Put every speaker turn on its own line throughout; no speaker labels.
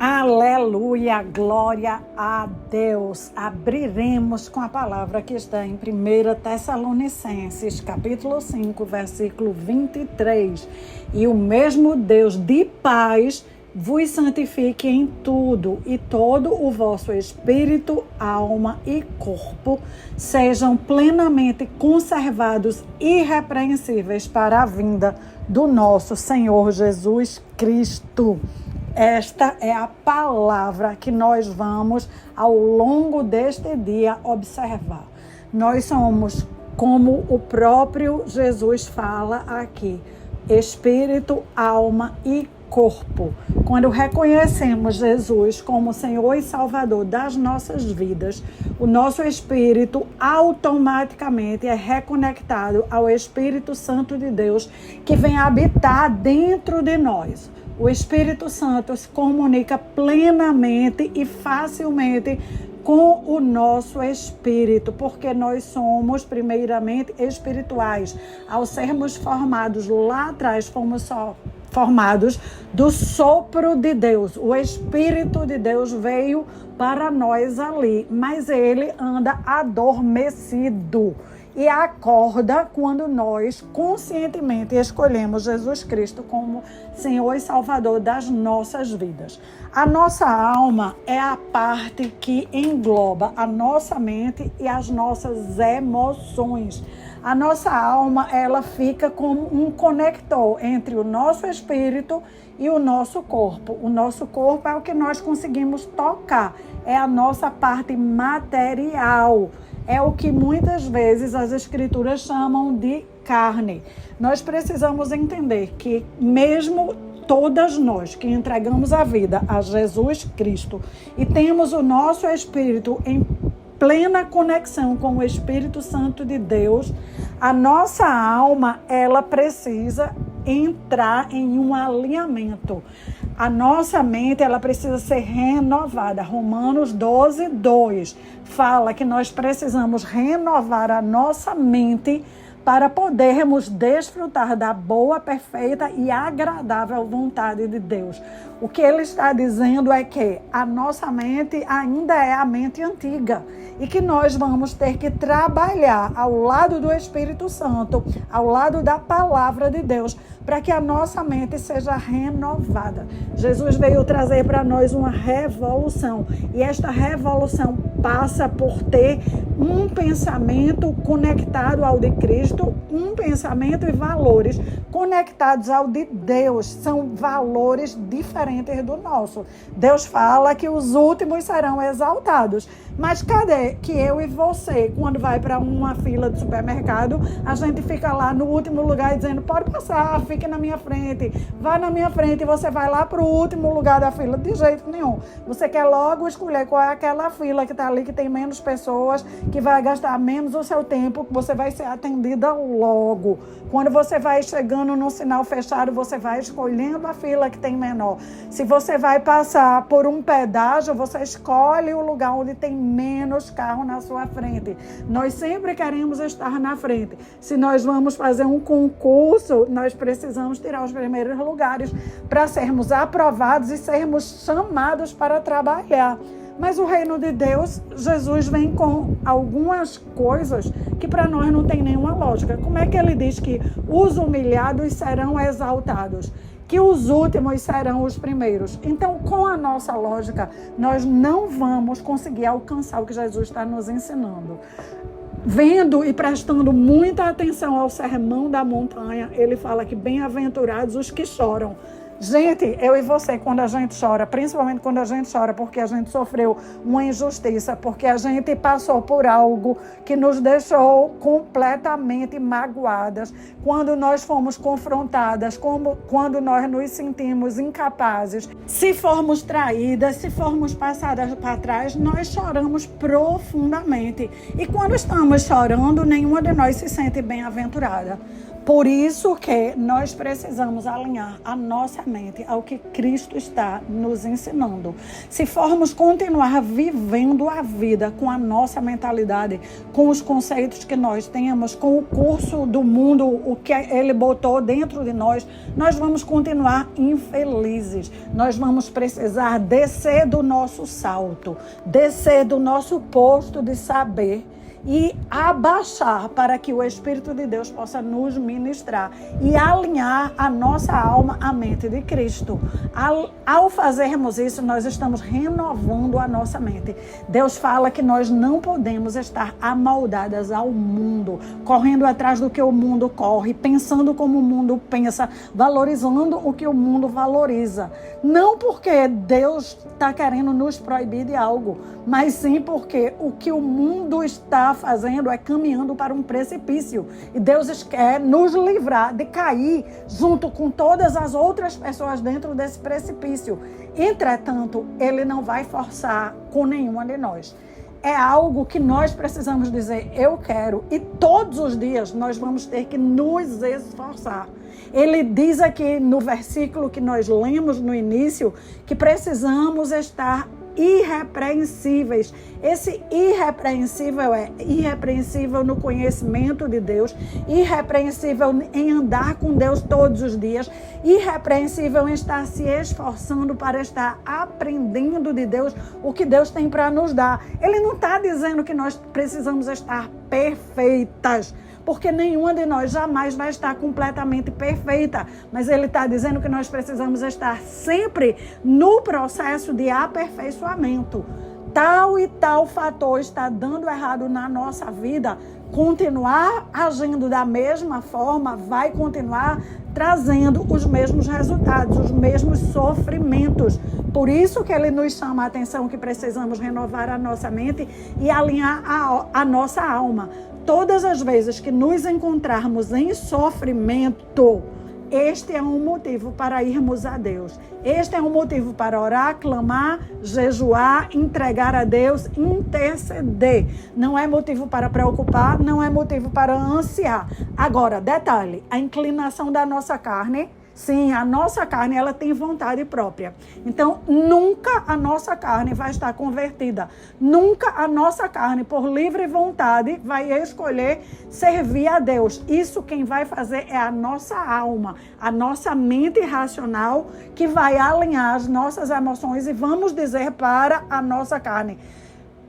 Aleluia, glória a Deus. Abriremos com a palavra que está em 1 Tessalonicenses, capítulo 5, versículo 23. E o mesmo Deus de paz vos santifique em tudo, e todo o vosso espírito, alma e corpo sejam plenamente conservados irrepreensíveis para a vinda do nosso Senhor Jesus Cristo. Esta é a palavra que nós vamos, ao longo deste dia, observar. Nós somos, como o próprio Jesus fala aqui, espírito, alma e corpo. Quando reconhecemos Jesus como Senhor e Salvador das nossas vidas, o nosso espírito automaticamente é reconectado ao Espírito Santo de Deus, que vem habitar dentro de nós. O Espírito Santo se comunica plenamente e facilmente com o nosso espírito, porque nós somos primeiramente espirituais. Ao sermos formados lá atrás, fomos só formados do sopro de Deus. O Espírito de Deus veio para nós ali, mas ele anda adormecido e acorda quando nós conscientemente escolhemos Jesus Cristo como Senhor e Salvador das nossas vidas. A nossa alma é a parte que engloba a nossa mente e as nossas emoções. A nossa alma, ela fica como um conector entre o nosso espírito e o nosso corpo. O nosso corpo é o que nós conseguimos tocar, é a nossa parte material. É o que muitas vezes as escrituras chamam de carne. Nós precisamos entender que mesmo todas nós que entregamos a vida a Jesus Cristo e temos o nosso espírito em plena conexão com o Espírito Santo de Deus, a nossa alma, ela precisa entrar em um alinhamento. A nossa mente, ela precisa ser renovada. Romanos 12, 2 fala que nós precisamos renovar a nossa mente para podermos desfrutar da boa, perfeita e agradável vontade de Deus. O que ele está dizendo é que a nossa mente ainda é a mente antiga e que nós vamos ter que trabalhar ao lado do Espírito Santo, ao lado da palavra de Deus, para que a nossa mente seja renovada. Jesus veio trazer para nós uma revolução, e esta revolução passa por ter um pensamento conectado ao de Cristo, um pensamento e valores conectados ao de Deus. São valores diferentes do nosso. Deus fala que os últimos serão exaltados. Mas cadê que eu e você, quando vai para uma fila de supermercado, a gente fica lá no último lugar dizendo, pode passar, fique na minha frente, vá na minha frente, e você vai lá para o último lugar da fila? De jeito nenhum. Você quer logo escolher qual é aquela fila que está ali, que tem menos pessoas, que vai gastar menos o seu tempo, que você vai ser atendida logo. Quando você vai chegando no sinal fechado, você vai escolhendo a fila que tem menor. Se você vai passar por um pedágio, você escolhe o lugar onde tem menos carro na sua frente. Nós sempre queremos estar na frente. Se nós vamos fazer um concurso, nós precisamos tirar os primeiros lugares para sermos aprovados e sermos chamados para trabalhar. Mas o reino de Deus, Jesus vem com algumas coisas que para nós não tem nenhuma lógica. Como é que ele diz que os humilhados serão exaltados? Que os últimos serão os primeiros? Então, com a nossa lógica, nós não vamos conseguir alcançar o que Jesus está nos ensinando. Vendo e prestando muita atenção ao sermão da montanha, ele fala que bem-aventurados os que choram. Gente, eu e você, quando a gente chora, principalmente quando a gente chora porque a gente sofreu uma injustiça, porque a gente passou por algo que nos deixou completamente magoadas, quando nós fomos confrontadas, quando nós nos sentimos incapazes, se formos traídas, se formos passadas para trás, nós choramos profundamente. E quando estamos chorando, nenhuma de nós se sente bem-aventurada. Por isso que nós precisamos alinhar a nossa mente ao que Cristo está nos ensinando. Se formos continuar vivendo a vida com a nossa mentalidade, com os conceitos que nós temos, com o curso do mundo, o que Ele botou dentro de nós, nós vamos continuar infelizes. Nós vamos precisar descer do nosso salto, descer do nosso posto de saber e abaixar para que o Espírito de Deus possa nos ministrar e alinhar a nossa alma à mente de Cristo. Ao fazermos isso, nós estamos renovando a nossa mente. Deus fala que nós não podemos estar amoldadas ao mundo, correndo atrás do que o mundo corre, pensando como o mundo pensa, valorizando o que o mundo valoriza. Não porque Deus está querendo nos proibir de algo, mas sim porque o que o mundo está fazendo é caminhando para um precipício. E Deus quer nos livrar de cair junto com todas as outras pessoas dentro desse precipício. Entretanto, Ele não vai forçar com nenhuma de nós. É algo que nós precisamos dizer, eu quero. E todos os dias nós vamos ter que nos esforçar. Ele diz aqui no versículo que nós lemos no início que precisamos estar irrepreensíveis. Esse irrepreensível é irrepreensível no conhecimento de Deus, irrepreensível em andar com Deus todos os dias, irrepreensível em estar se esforçando para estar aprendendo de Deus o que Deus tem para nos dar. Ele não está dizendo que nós precisamos estar perfeitas, porque nenhuma de nós jamais vai estar completamente perfeita. Mas Ele está dizendo que nós precisamos estar sempre no processo de aperfeiçoamento. Tal e tal fator está dando errado na nossa vida, continuar agindo da mesma forma vai continuar trazendo os mesmos resultados, os mesmos sofrimentos. Por isso que Ele nos chama a atenção que precisamos renovar a nossa mente e alinhar a nossa alma. Todas as vezes que nos encontrarmos em sofrimento, este é um motivo para irmos a Deus. Este é um motivo para orar, clamar, jejuar, entregar a Deus, interceder. Não é motivo para preocupar, não é motivo para ansiar. Agora, detalhe, a inclinação da nossa carne. Sim, a nossa carne, ela tem vontade própria. Então, nunca a nossa carne vai estar convertida. Nunca a nossa carne, por livre vontade, vai escolher servir a Deus. Isso quem vai fazer é a nossa alma, a nossa mente racional, que vai alinhar as nossas emoções e vamos dizer para a nossa carne: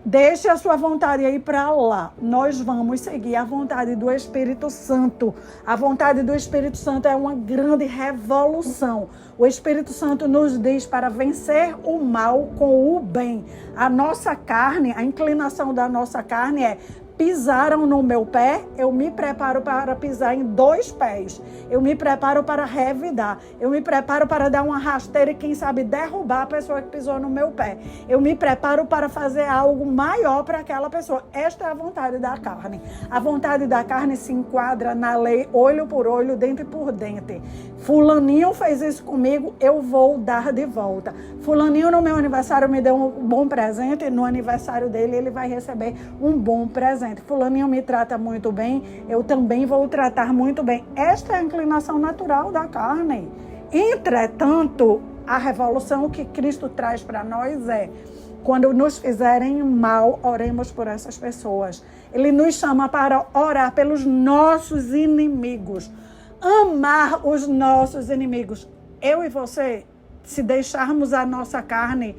deixe a sua vontade aí para lá. Nós vamos seguir a vontade do Espírito Santo. A vontade do Espírito Santo é uma grande revolução. O Espírito Santo nos diz para vencer o mal com o bem. A nossa carne, a inclinação da nossa carne é: pisaram no meu pé, eu me preparo para pisar em 2 pés. Eu me preparo para revidar. Eu me preparo para dar uma rasteira e, quem sabe, derrubar a pessoa que pisou no meu pé. Eu me preparo para fazer algo maior para aquela pessoa. Esta é a vontade da carne. A vontade da carne se enquadra na lei olho por olho, dente por dente. Fulaninho fez isso comigo, eu vou dar de volta. Fulaninho no meu aniversário me deu um bom presente, no aniversário dele ele vai receber um bom presente. Fulaninho me trata muito bem, eu também vou tratar muito bem. Esta é a inclinação natural da carne. Entretanto, a revolução que Cristo traz para nós é: quando nos fizerem mal, oremos por essas pessoas. Ele nos chama para orar pelos nossos inimigos, amar os nossos inimigos. Eu e você, se deixarmos a nossa carne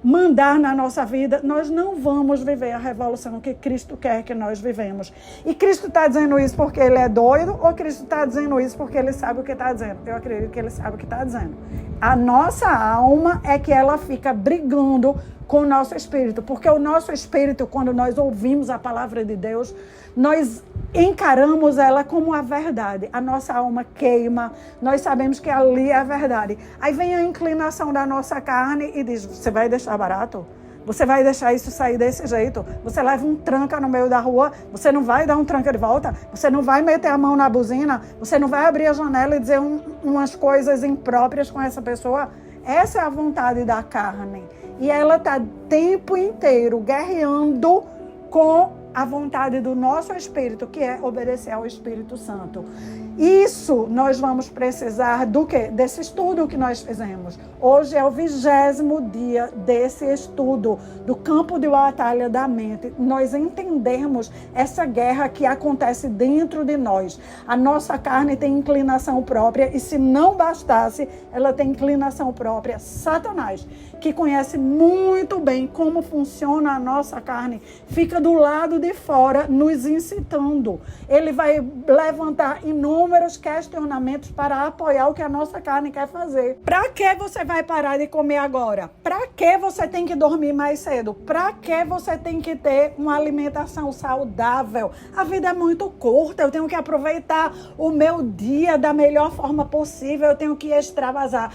mandar na nossa vida, nós não vamos viver a revolução que Cristo quer que nós vivemos. E Cristo está dizendo isso porque Ele é doido, ou Cristo está dizendo isso porque Ele sabe o que está dizendo? Eu acredito que Ele sabe o que está dizendo. A nossa alma é que ela fica brigando com o nosso espírito, porque o nosso espírito, quando nós ouvimos a palavra de Deus, nós encaramos ela como a verdade. A nossa alma queima, nós sabemos que ali é a verdade. Aí vem a inclinação da nossa carne e diz: você vai deixar barato? Você vai deixar isso sair desse jeito? Você leva um tranca no meio da rua, você não vai dar um tranca de volta? Você não vai meter a mão na buzina? Você não vai abrir a janela e dizer umas coisas impróprias com essa pessoa? Essa é a vontade da carne. E ela está o tempo inteiro guerreando com a vontade do nosso Espírito, que é obedecer ao Espírito Santo. Isso nós vamos precisar do quê? Desse estudo que nós fizemos. Hoje é o 20º dia desse estudo do campo de batalha da mente. Nós entendemos essa guerra que acontece dentro de nós. A nossa carne tem inclinação própria e, se não bastasse, ela tem inclinação própria. Satanás, que conhece muito bem como funciona a nossa carne, fica do lado de fora nos incitando. Ele vai levantar inúmeros questionamentos para apoiar o que a nossa carne quer fazer. Para que você vai parar de comer agora? Para que você tem que dormir mais cedo? Para que você tem que ter uma alimentação saudável? A vida é muito curta, eu tenho que aproveitar o meu dia da melhor forma possível, eu tenho que extravasar.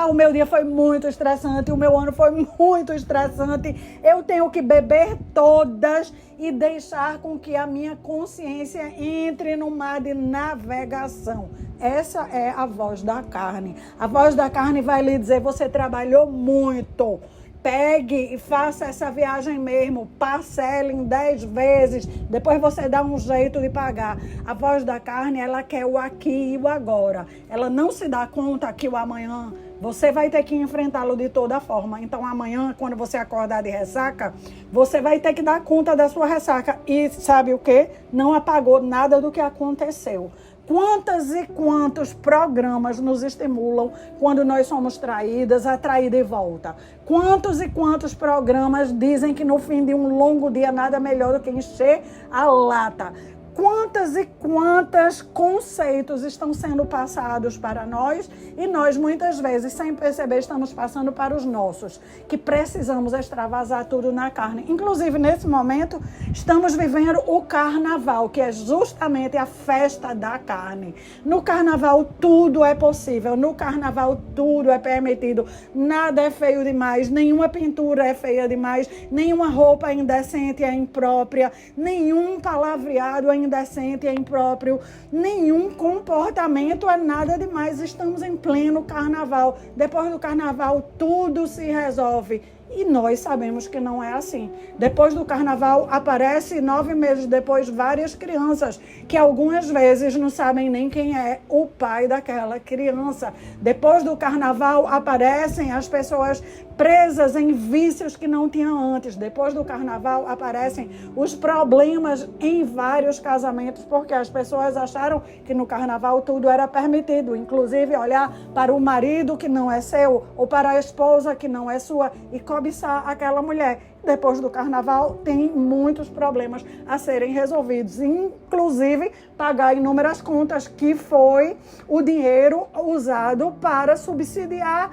O meu dia foi muito estressante, o meu ano foi muito estressante, eu tenho que beber todas e deixar com que a minha consciência entre no mar de navegação. Essa é a voz da carne. A voz da carne vai lhe dizer: você trabalhou muito. Pegue e faça essa viagem mesmo, parcele em 10 vezes, depois você dá um jeito de pagar. A voz da carne, ela quer o aqui e o agora. Ela não se dá conta que o amanhã você vai ter que enfrentá-lo de toda forma. Então amanhã, quando você acordar de ressaca, você vai ter que dar conta da sua ressaca. E sabe o quê? Não apagou nada do que aconteceu. Quantas e quantos programas nos estimulam quando nós somos traídas a trair de volta? Quantos e quantos programas dizem que no fim de um longo dia nada melhor do que encher a lata? Quantas e quantos conceitos estão sendo passados para nós e nós muitas vezes, sem perceber, estamos passando para os nossos, que precisamos extravasar tudo na carne. Inclusive, nesse momento, estamos vivendo o carnaval, que é justamente a festa da carne. No carnaval, tudo é possível. No carnaval, tudo é permitido. Nada é feio demais, nenhuma pintura é feia demais, nenhuma roupa indecente é imprópria, nenhum palavreado é indecente, é impróprio, nenhum comportamento é nada demais. Estamos em pleno carnaval. Depois do carnaval, tudo se resolve. E nós sabemos que não é assim. Depois do carnaval, aparece 9 meses depois várias crianças que algumas vezes não sabem nem quem é o pai daquela criança. Depois do carnaval, aparecem as pessoas presas em vícios que não tinham antes. Depois do carnaval, aparecem os problemas em vários casamentos, porque as pessoas acharam que no carnaval tudo era permitido, inclusive olhar para o marido que não é seu ou para a esposa que não é sua e cobiçar aquela mulher. Depois do carnaval, tem muitos problemas a serem resolvidos, inclusive pagar inúmeras contas, que foi o dinheiro usado para subsidiar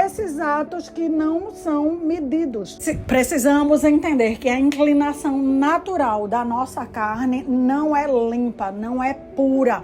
esses atos que não são medidos. Precisamos entender que a inclinação natural da nossa carne não é limpa, não é pura.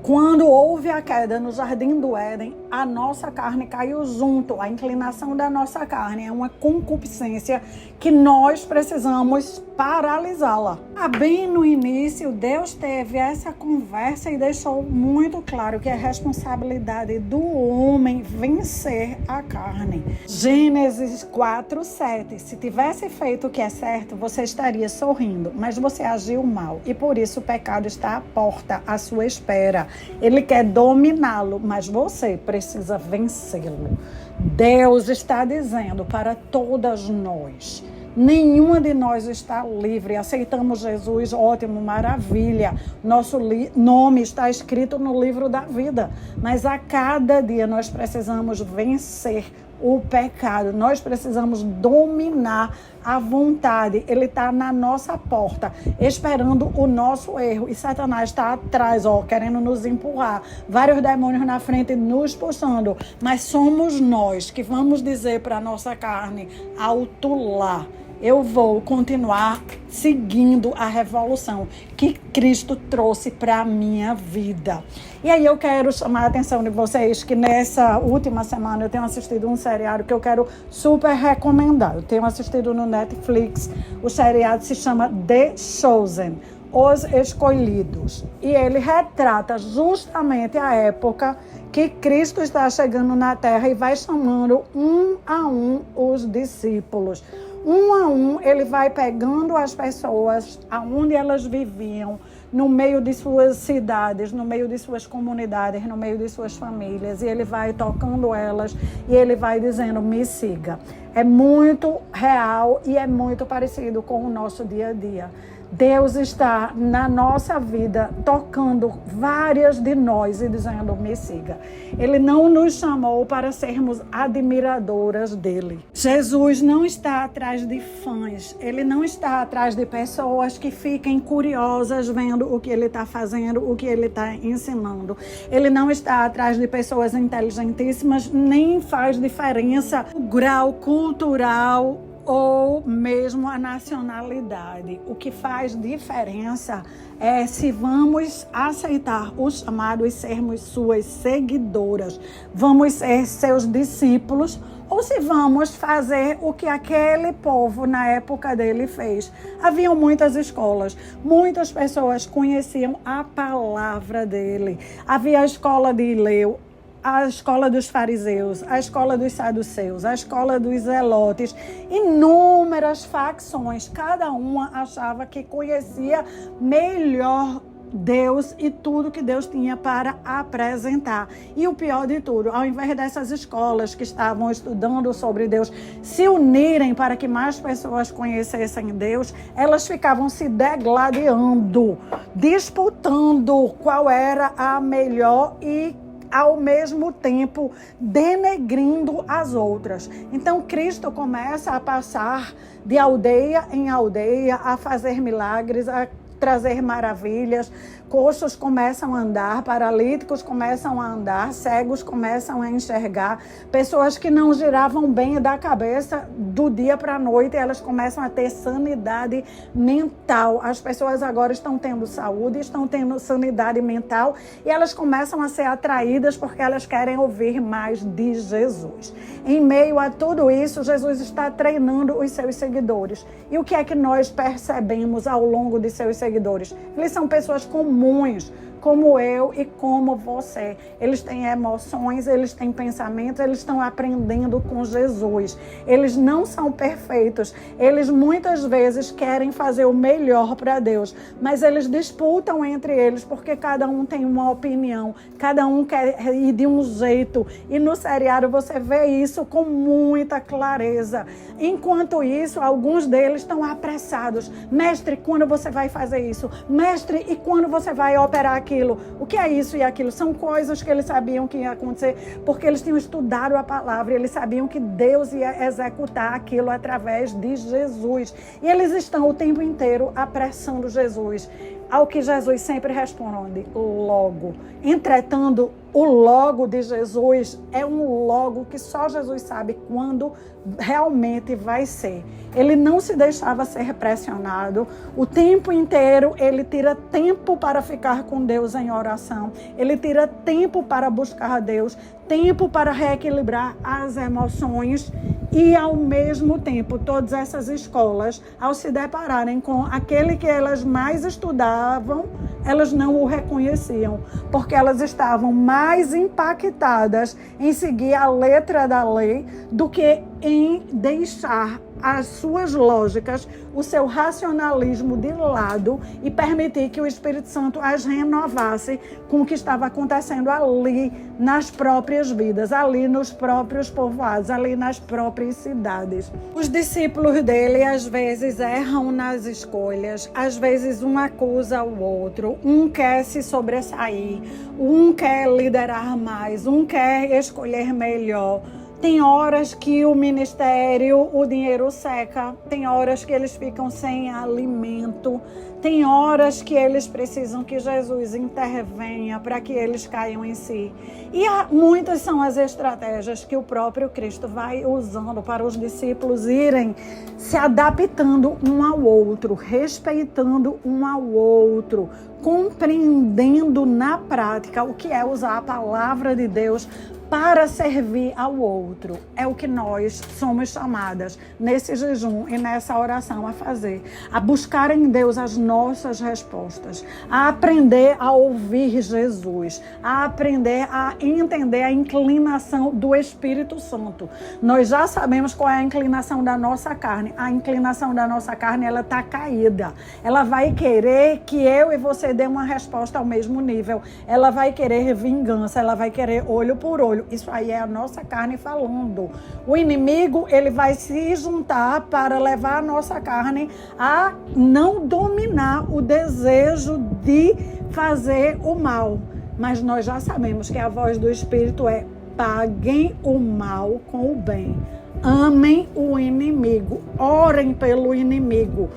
Quando houve a queda no Jardim do Éden, a nossa carne caiu junto. A inclinação da nossa carne é uma concupiscência que nós precisamos paralisá-la. Bem no início, Deus teve essa conversa e deixou muito claro que é responsabilidade do homem vencer a carne. Gênesis 4:7. Se tivesse feito o que é certo, você estaria sorrindo, mas você agiu mal e por isso o pecado está à porta, à sua espera. Ele quer dominá-lo, mas você precisa vencê-lo. Deus está dizendo para todas nós: nenhuma de nós está livre. Aceitamos Jesus, ótimo, maravilha. Nosso nome está escrito no livro da vida. Mas a cada dia nós precisamos vencer o pecado. Nós precisamos dominar a vontade. Ele está na nossa porta, esperando o nosso erro. E Satanás está atrás, querendo nos empurrar. Vários demônios na frente nos puxando. Mas somos nós que vamos dizer para a nossa carne: alto lá. Eu vou continuar seguindo a revolução que Cristo trouxe para a minha vida. E aí eu quero chamar a atenção de vocês que nessa última semana eu tenho assistido um seriado que eu quero super recomendar. Eu tenho assistido no Netflix. O seriado se chama The Chosen, Os Escolhidos. E ele retrata justamente a época que Cristo está chegando na Terra e vai chamando um a um os discípulos. Um a um, ele vai pegando as pessoas aonde elas viviam, no meio de suas cidades, no meio de suas comunidades, no meio de suas famílias. E ele vai tocando elas e ele vai dizendo: me siga. É muito real e é muito parecido com o nosso dia a dia. Deus está na nossa vida tocando várias de nós e dizendo: me siga. Ele não nos chamou para sermos admiradoras dele. Jesus não está atrás de fãs. Ele não está atrás de pessoas que fiquem curiosas vendo o que ele está fazendo, o que ele está ensinando. Ele não está atrás de pessoas inteligentíssimas, nem faz diferença o grau cultural ou mesmo a nacionalidade. O que faz diferença é se vamos aceitar o chamado e sermos suas seguidoras, vamos ser seus discípulos, ou se vamos fazer o que aquele povo na época dele fez. Haviam muitas escolas, muitas pessoas conheciam a palavra dele. Havia a escola de Hileu, a escola dos fariseus, a escola dos saduceus, a escola dos zelotes, inúmeras facções, cada uma achava que conhecia melhor Deus e tudo que Deus tinha para apresentar. E o pior de tudo, ao invés dessas escolas que estavam estudando sobre Deus se unirem para que mais pessoas conhecessem Deus, elas ficavam se degladiando, disputando qual era a melhor e ao mesmo tempo denegrindo as outras. Então Cristo começa a passar de aldeia em aldeia, a fazer milagres, a trazer maravilhas. Coxos começam a andar, paralíticos começam a andar, cegos começam a enxergar, pessoas que não giravam bem da cabeça do dia para a noite, elas começam a ter sanidade mental. As pessoas agora estão tendo saúde, estão tendo sanidade mental e elas começam a ser atraídas porque elas querem ouvir mais de Jesus. Em meio a tudo isso, Jesus está treinando os seus seguidores. E o que é que nós percebemos ao longo de seus seguidores? Eles são pessoas comuns, como eu e como você. Eles têm emoções, eles têm pensamentos, eles estão aprendendo com Jesus. Eles não são perfeitos. Eles muitas vezes querem fazer o melhor para Deus, mas eles disputam entre eles porque cada um tem uma opinião, cada um quer ir de um jeito. E no seriado você vê isso com muita clareza. Enquanto isso, alguns deles estão apressados. Mestre, quando você vai fazer isso? Mestre, e quando você vai operar aquilo? O que é isso e aquilo? São coisas que eles sabiam que ia acontecer, porque eles tinham estudado a palavra, eles sabiam que Deus ia executar aquilo através de Jesus. E eles estão o tempo inteiro apressando Jesus. Ao que Jesus sempre responde: logo. Entretanto, o logo de Jesus é um logo que só Jesus sabe quando realmente vai ser. Ele não se deixava ser pressionado. O tempo inteiro ele tira tempo para ficar com Deus em oração. Ele tira tempo para buscar a Deus, tempo para reequilibrar as emoções. E, ao mesmo tempo, todas essas escolas, ao se depararem com aquele que elas mais estudavam, elas não o reconheciam, porque elas estavam mais impactadas em seguir a letra da lei do que em deixar as suas lógicas, o seu racionalismo de lado e permitir que o Espírito Santo as renovasse com o que estava acontecendo ali nas próprias vidas, ali nos próprios povoados, ali nas próprias cidades. Os discípulos dele às vezes erram nas escolhas, às vezes um acusa o outro, um quer se sobressair, um quer liderar mais, um quer escolher melhor. Tem horas que o ministério, o dinheiro seca, tem horas que eles ficam sem alimento, tem horas que eles precisam que Jesus intervenha para que eles caiam em si. E muitas são as estratégias que o próprio Cristo vai usando para os discípulos irem se adaptando um ao outro, respeitando um ao outro, compreendendo na prática o que é usar a palavra de Deus para servir ao outro. É o que nós somos chamadas nesse jejum e nessa oração a fazer. A buscar em Deus as nossas respostas. A aprender a ouvir Jesus. A aprender a entender a inclinação do Espírito Santo. Nós já sabemos qual é a inclinação da nossa carne. A inclinação da nossa carne, ela está caída. Ela vai querer que eu e você você dê uma resposta ao mesmo nível. Ela vai querer vingança, ela vai querer olho por olho. Isso aí é a nossa carne falando. O inimigo, ele vai se juntar para levar a nossa carne a não dominar o desejo de fazer o mal. Mas nós já sabemos que a voz do Espírito é: paguem o mal com o bem. Amem o inimigo, orem pelo inimigo.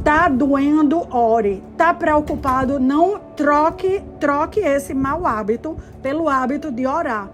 Tá doendo, ore. Tá preocupado, não troque esse mau hábito pelo hábito de orar.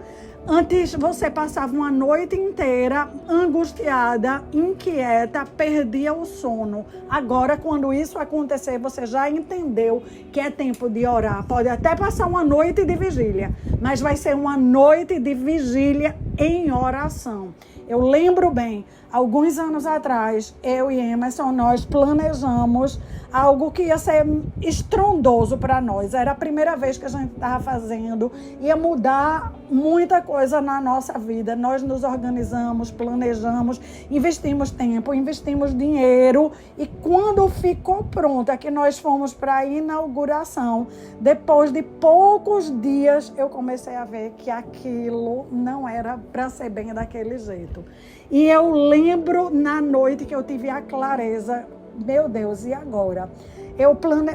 Antes você passava uma noite inteira angustiada, inquieta, perdia o sono. Agora, quando isso acontecer, você já entendeu que é tempo de orar. Pode até passar uma noite de vigília, mas vai ser uma noite de vigília em oração. Eu lembro bem, alguns anos atrás, eu e Emerson, nós planejamos algo que ia ser estrondoso para nós. Era a primeira vez que a gente estava fazendo, ia mudar muita coisa na nossa vida. Nós nos organizamos, planejamos, investimos tempo, investimos dinheiro, e quando ficou pronto, é que nós fomos para a inauguração. Depois de poucos dias, eu comecei a ver que aquilo não era para ser bem daquele jeito. E eu lembro na noite que eu tive a clareza: meu Deus, e agora?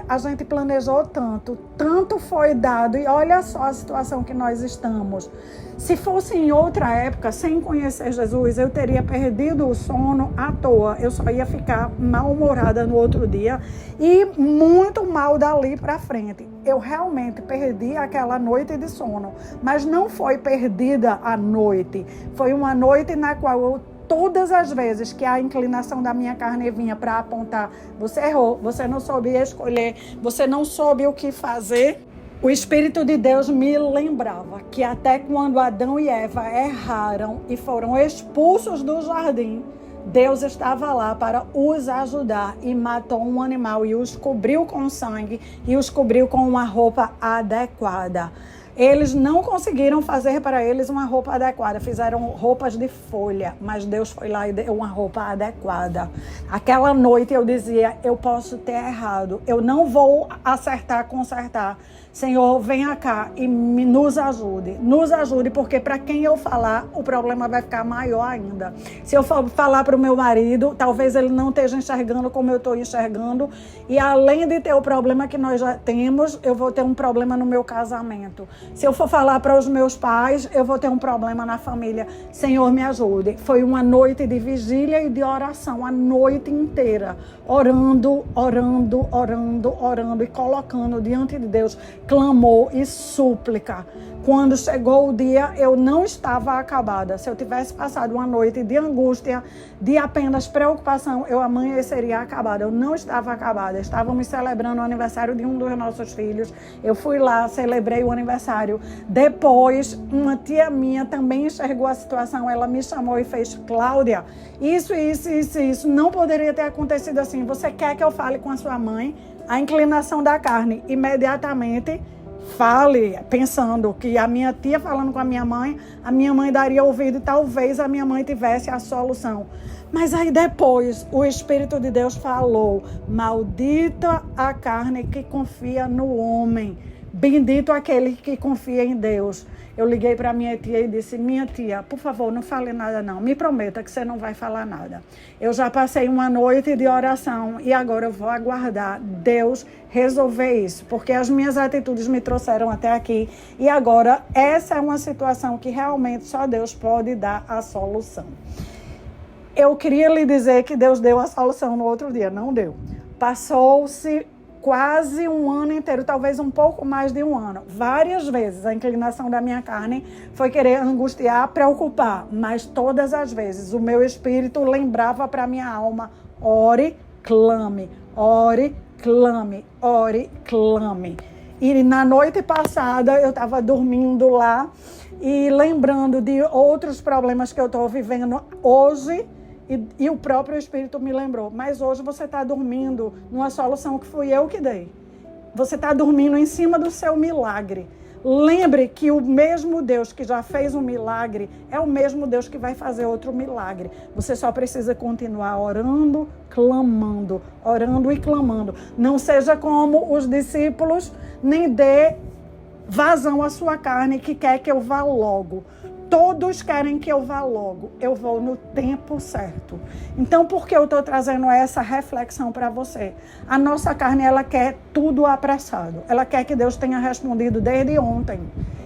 A gente planejou tanto foi dado, e olha só a situação que nós estamos. Se fosse em outra época, sem conhecer Jesus, eu teria perdido o sono à toa. Eu só ia ficar mal-humorada no outro dia e muito mal dali para frente. Eu realmente perdi aquela noite de sono, mas não foi perdida a noite. Foi uma noite na qual eu, todas as vezes que a inclinação da minha carne vinha para apontar: você errou, você não soube escolher, você não soube o que fazer, o Espírito de Deus me lembrava que até quando Adão e Eva erraram e foram expulsos do jardim, Deus estava lá para os ajudar e matou um animal e os cobriu com sangue e os cobriu com uma roupa adequada. Eles não conseguiram fazer para eles uma roupa adequada, fizeram roupas de folha, mas Deus foi lá e deu uma roupa adequada. Aquela noite eu dizia: eu posso ter errado, eu não vou consertar. Senhor, venha cá e nos ajude, porque para quem eu falar, o problema vai ficar maior ainda. Se eu falar para o meu marido, talvez ele não esteja enxergando como eu estou enxergando, e além de ter o problema que nós já temos, eu vou ter um problema no meu casamento. Se eu for falar para os meus pais, eu vou ter um problema na família. Senhor, me ajude. Foi uma noite de vigília e de oração, a noite inteira, orando e colocando diante de Deus clamor e súplica. Quando chegou o dia, eu não estava acabada. Se eu tivesse passado uma noite de angústia, de apenas preocupação, eu amanheceria acabada. Eu não estava acabada. Estávamos celebrando o aniversário de um dos nossos filhos. Eu fui lá, celebrei o aniversário. Depois, uma tia minha também enxergou a situação. Ela me chamou e fez: Cláudia, isso não poderia ter acontecido assim. Você quer que eu fale com a sua mãe? A inclinação da carne, imediatamente fale, pensando que a minha tia falando com a minha mãe daria ouvido e talvez a minha mãe tivesse a solução. Mas aí depois o Espírito de Deus falou: maldita a carne que confia no homem, bendito aquele que confia em Deus. Eu liguei para minha tia e disse: minha tia, por favor, não fale nada não, me prometa que você não vai falar nada. Eu já passei uma noite de oração e agora eu vou aguardar Deus resolver isso, porque as minhas atitudes me trouxeram até aqui e agora essa é uma situação que realmente só Deus pode dar a solução. Eu queria lhe dizer que Deus deu a solução no outro dia, não deu. Passou-se quase um ano inteiro, talvez um pouco mais de um ano. Várias vezes a inclinação da minha carne foi querer angustiar, preocupar, mas todas as vezes o meu espírito lembrava para minha alma: ore, clame, ore, clame, ore, clame. E na noite passada eu estava dormindo lá e lembrando de outros problemas que eu estou vivendo hoje. E o próprio Espírito me lembrou: mas hoje você está dormindo numa solução que fui eu que dei. Você está dormindo em cima do seu milagre. Lembre que o mesmo Deus que já fez um milagre é o mesmo Deus que vai fazer outro milagre. Você só precisa continuar orando, clamando, orando e clamando. Não seja como os discípulos, nem dê vazão à sua carne que quer que eu vá logo. Todos querem que eu vá logo. Eu vou no tempo certo. Então, por que eu estou trazendo essa reflexão para você? A nossa carne, ela quer tudo apressado. Ela quer que Deus tenha respondido desde ontem.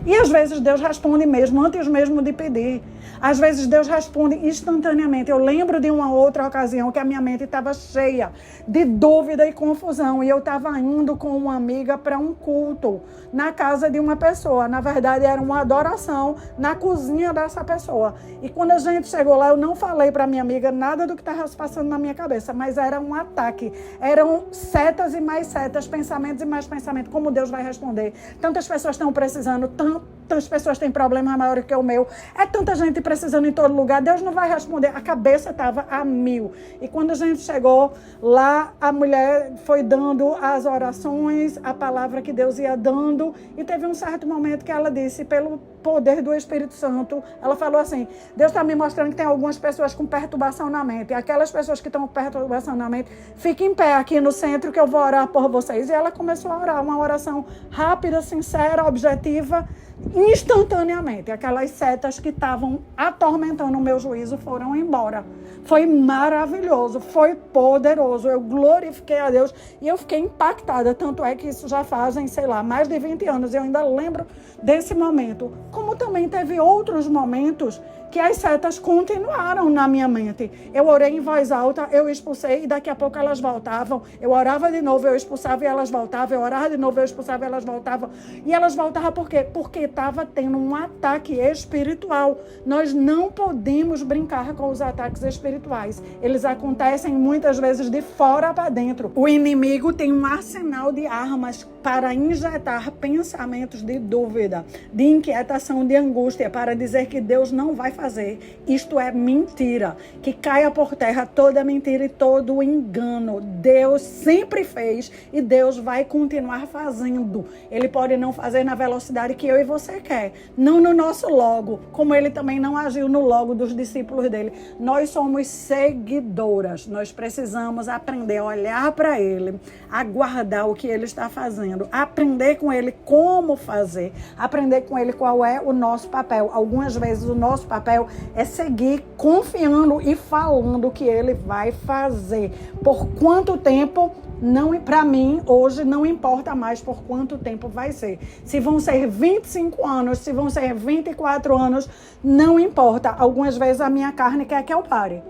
E às vezes Deus responde mesmo, antes mesmo de pedir. Às vezes Deus responde instantaneamente. Eu lembro de uma outra ocasião que a minha mente estava cheia de dúvida e confusão. E eu estava indo com uma amiga para um culto na casa de uma pessoa. Na verdade, era uma adoração na cozinha dessa pessoa. E quando a gente chegou lá, eu não falei para minha amiga nada do que estava se passando na minha cabeça. Mas era um ataque. Eram setas e mais setas, pensamentos e mais pensamentos. Como Deus vai responder? Tantas pessoas estão precisando, tantas pessoas têm problemas maiores que o meu. É tanta gente precisando em todo lugar. Deus não vai responder. A cabeça estava a 1000. E quando a gente chegou lá, a mulher foi dando as orações, a palavra que Deus ia dando. E teve um certo momento que ela disse, pelo poder do Espírito Santo, ela falou assim, Deus está me mostrando que tem algumas pessoas com perturbação na mente. E aquelas pessoas que estão com perturbação na mente, fiquem em pé aqui no centro que eu vou orar por vocês. E ela começou a orar, uma oração rápida, sincera, objetiva. Instantaneamente, aquelas setas que estavam atormentando o meu juízo foram embora. Foi maravilhoso, foi poderoso. Eu glorifiquei a Deus e eu fiquei impactada. Tanto é que isso já fazem, sei lá, mais de 20 anos. Eu ainda lembro desse momento. Como também teve outros momentos que as setas continuaram na minha mente. Eu orei em voz alta, eu expulsei e daqui a pouco elas voltavam. Eu orava de novo, eu expulsava e elas voltavam. Eu orava de novo, eu expulsava e elas voltavam. E elas voltavam por quê? Porque estava tendo um ataque espiritual. Nós não podemos brincar com os ataques espirituais. Eles acontecem muitas vezes de fora para dentro. O inimigo tem um arsenal de armas para injetar pensamentos de dúvida, de inquietação, de angústia, para dizer que Deus não vai fazer. Isto é mentira. Que caia por terra toda mentira e todo engano. Deus sempre fez e Deus vai continuar fazendo. Ele pode não fazer na velocidade que eu e você quer. Não no nosso logo, como ele também não agiu no logo dos discípulos dele. Nós somos seguidoras. Nós precisamos aprender a olhar para ele, aguardar o que ele está fazendo, aprender com ele como fazer, aprender com ele qual é o nosso papel. Algumas vezes o nosso papel é seguir confiando e falando o que ele vai fazer. Por quanto tempo? Não, para mim, hoje, não importa mais por quanto tempo vai ser. Se vão ser 25 anos, se vão ser 24 anos, não importa. Algumas vezes a minha carne quer que eu pare.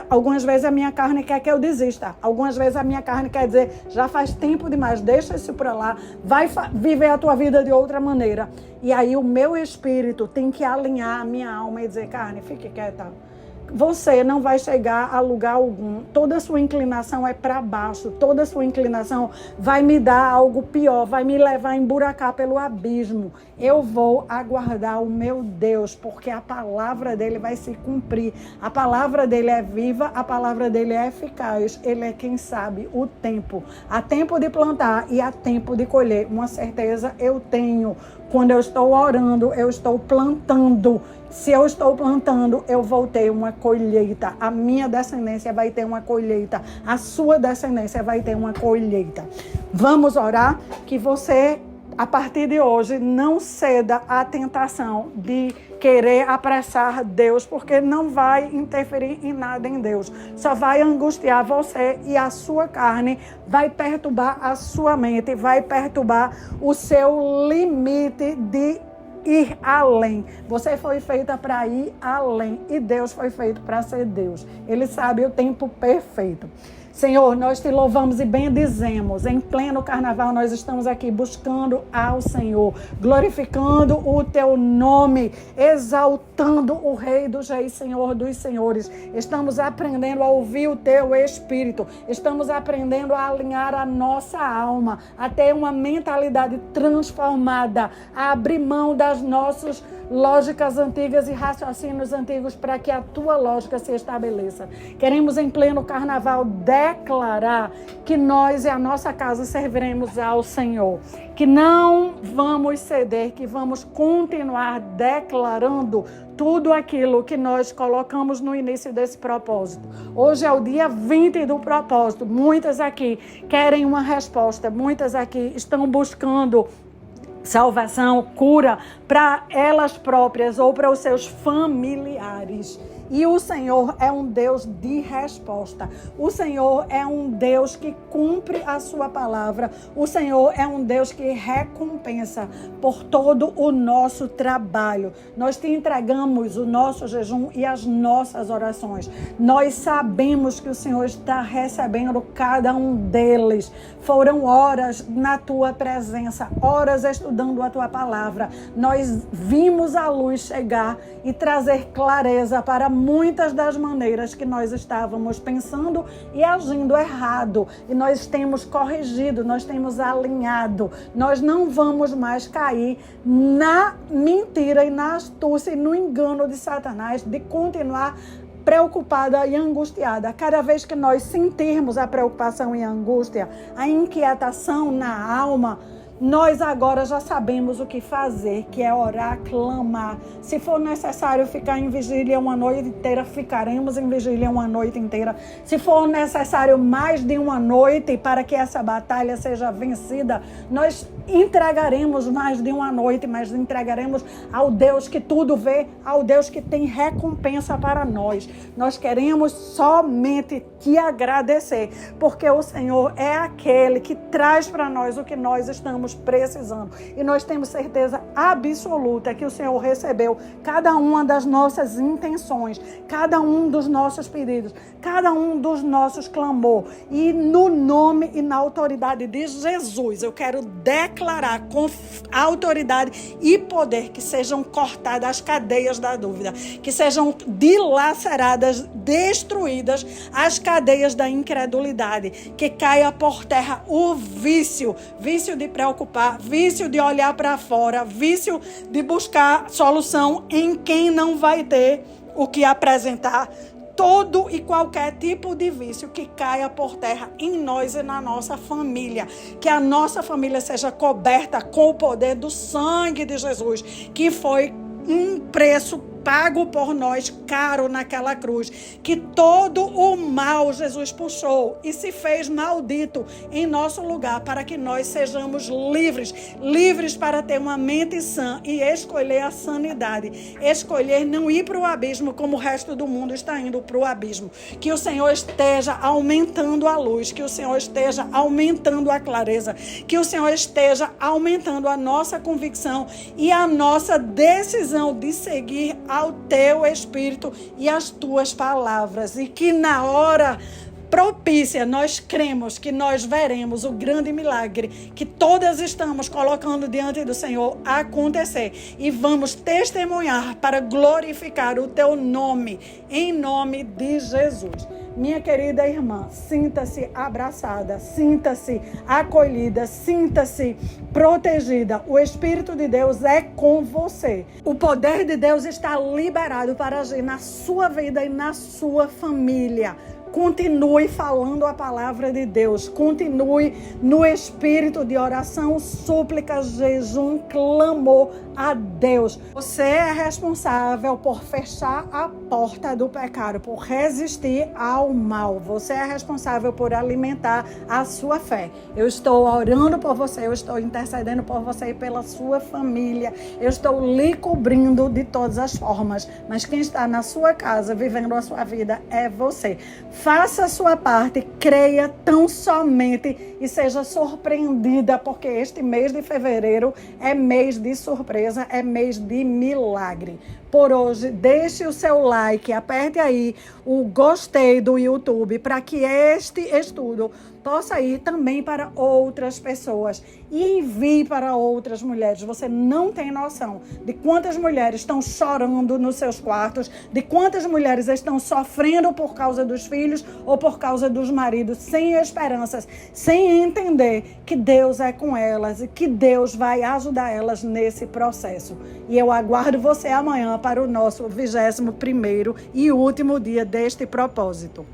Algumas vezes a minha carne quer que eu desista. Algumas vezes a minha carne quer dizer, já faz tempo demais, deixa isso para lá, vai viver a tua vida de outra maneira. E aí o meu espírito tem que alinhar a minha alma e dizer, carne, fique quieta. Você não vai chegar a lugar algum. Toda a sua inclinação é para baixo. Toda a sua inclinação vai me dar algo pior. Vai me levar a emburacar pelo abismo. Eu vou aguardar o meu Deus, porque a palavra dele vai se cumprir. A palavra dele é viva, a palavra dele é eficaz. Ele é quem sabe o tempo. Há tempo de plantar e há tempo de colher. Uma certeza eu tenho. Quando eu estou orando, eu estou plantando. Se eu estou plantando, eu vou ter uma colheita. A minha descendência vai ter uma colheita. A sua descendência vai ter uma colheita. Vamos orar? Que você, a partir de hoje, não ceda à tentação de querer apressar Deus, porque não vai interferir em nada em Deus. Só vai angustiar você e a sua carne, vai perturbar a sua mente, vai perturbar o seu limite de ir além. Você foi feita para ir além e Deus foi feito para ser Deus. Ele sabe o tempo perfeito. Senhor, nós te louvamos e bendizemos. Em pleno carnaval, nós estamos aqui buscando ao Senhor, glorificando o teu nome, exaltando o Rei dos Reis, Senhor dos Senhores. Estamos aprendendo a ouvir o teu Espírito. Estamos aprendendo a alinhar a nossa alma, a ter uma mentalidade transformada, a abrir mão das nossas lógicas antigas e raciocínios antigos para que a tua lógica se estabeleça. Queremos em pleno carnaval declarar que nós e a nossa casa serviremos ao Senhor, que não vamos ceder, que vamos continuar declarando tudo aquilo que nós colocamos no início desse propósito. Hoje é o dia 20 do propósito. Muitas aqui querem uma resposta, muitas aqui estão buscando salvação, cura para elas próprias ou para os seus familiares. E o Senhor é um Deus de resposta. O Senhor é um Deus que cumpre a sua palavra. O Senhor é um Deus que recompensa por todo o nosso trabalho. Nós te entregamos o nosso jejum e as nossas orações. Nós sabemos que o Senhor está recebendo cada um deles. Foram horas na tua presença, horas estudando a tua palavra. Nós vimos a luz chegar e trazer clareza para muitas das maneiras que nós estávamos pensando e agindo errado. E nós temos corrigido, nós temos alinhado. Nós não vamos mais cair na mentira e na astúcia e no engano de Satanás de continuar preocupada e angustiada. Cada vez que nós sentirmos a preocupação e a angústia, a inquietação na alma, nós agora já sabemos o que fazer, que é orar, clamar. Se for necessário ficar em vigília uma noite inteira, ficaremos em vigília uma noite inteira. Se for necessário mais de uma noite para que essa batalha seja vencida, nós entregaremos mais de uma noite, mas entregaremos ao Deus que tudo vê, ao Deus que tem recompensa para nós. Nós queremos somente te agradecer, porque o Senhor é aquele que traz para nós o que nós estamos precisando. E nós temos certeza absoluta que o Senhor recebeu cada uma das nossas intenções, cada um dos nossos pedidos, cada um dos nossos clamores. E no nome e na autoridade de Jesus, eu quero declarar com autoridade e poder que sejam cortadas as cadeias da dúvida, que sejam dilaceradas, destruídas as cadeias da incredulidade, que caia por terra o vício de preocupar, vício de olhar para fora, vício de buscar solução em quem não vai ter o que apresentar. Todo e qualquer tipo de vício que caia por terra em nós e na nossa família. Que a nossa família seja coberta com o poder do sangue de Jesus, que foi um preço pago por nós, caro naquela cruz. Que todo o mal Jesus puxou e se fez maldito em nosso lugar, para que nós sejamos livres para ter uma mente sã e escolher a sanidade. Escolher não ir para o abismo como o resto do mundo está indo para o abismo. Que o Senhor esteja aumentando a luz, que o Senhor esteja aumentando a clareza, que o Senhor esteja aumentando a nossa convicção e a nossa decisão de seguir ao teu Espírito e as tuas palavras. E que na hora propícia nós cremos que nós veremos o grande milagre que todas estamos colocando diante do Senhor acontecer. E vamos testemunhar para glorificar o teu nome, em nome de Jesus. Minha querida irmã, sinta-se abraçada, sinta-se acolhida, sinta-se protegida. O Espírito de Deus é com você. O poder de Deus está liberado para agir na sua vida e na sua família. Continue falando a palavra de Deus. Continue no espírito de oração, súplica, jejum, clamor a Deus. Você é responsável por fechar a porta do pecado, por resistir ao mal. Você é responsável por alimentar a sua fé. Eu estou orando por você, eu estou intercedendo por você e pela sua família. Eu estou lhe cobrindo de todas as formas. Mas quem está na sua casa, vivendo a sua vida, é você. Faça a sua parte, creia tão somente e seja surpreendida, porque este mês de fevereiro é mês de surpresa, é mês de milagre. Por hoje, deixe o seu like, aperte aí o gostei do YouTube para que este estudo possa ir também para outras pessoas e envie para outras mulheres. Você não tem noção de quantas mulheres estão chorando nos seus quartos, de quantas mulheres estão sofrendo por causa dos filhos ou por causa dos maridos, sem esperanças, sem entender que Deus é com elas e que Deus vai ajudar elas nesse processo. E eu aguardo você amanhã para o nosso 21º e último dia deste propósito.